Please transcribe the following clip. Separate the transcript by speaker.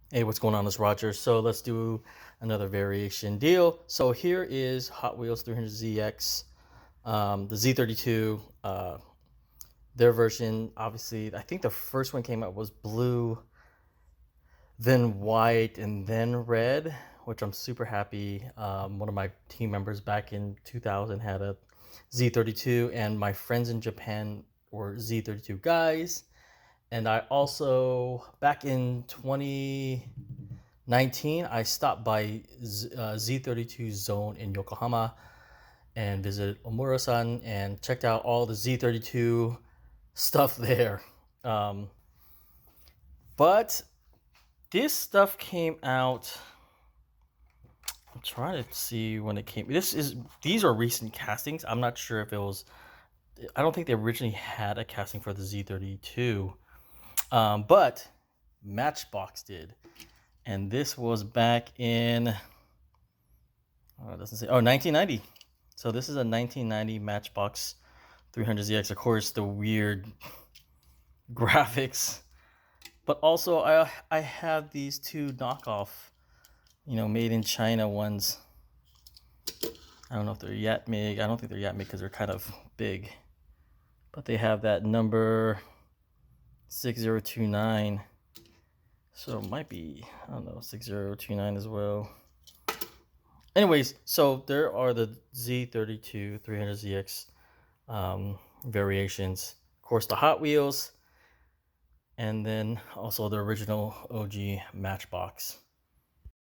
Speaker 1: Hey, what's going on? It's Roger. So let's do another variation deal. So here is Hot Wheels 300ZX, the Z32, their version. Obviously, I think the first one came out was blue, then white, and then red, which I'm super happy. One of my team members back in 2000 had a Z32, and my friends in Japan were Z32 guys. And I also, back in 2019, I stopped by Z32 Zone in Yokohama and visited Omura-san and checked out all the Z32 stuff there. Um, but this stuff came out. I'm trying to see when it came. These are recent castings. I'm not sure if it was. I don't think they originally had a casting for the Z32, but Matchbox did. And this was back in, oh, it doesn't say, oh, 1990. So this is a 1990 Matchbox 300ZX. Of course, the weird graphics. But also, I have these two knockoff, made in China ones. I don't know if they're Yatmig. I don't think they're Yatmig because they're kind of big. But they have that number 6029. So it might be, I don't know, 6029 as well. Anyways, so there are the Z32 300ZX variations. Of course, the Hot Wheels, and then also the original OG Matchbox.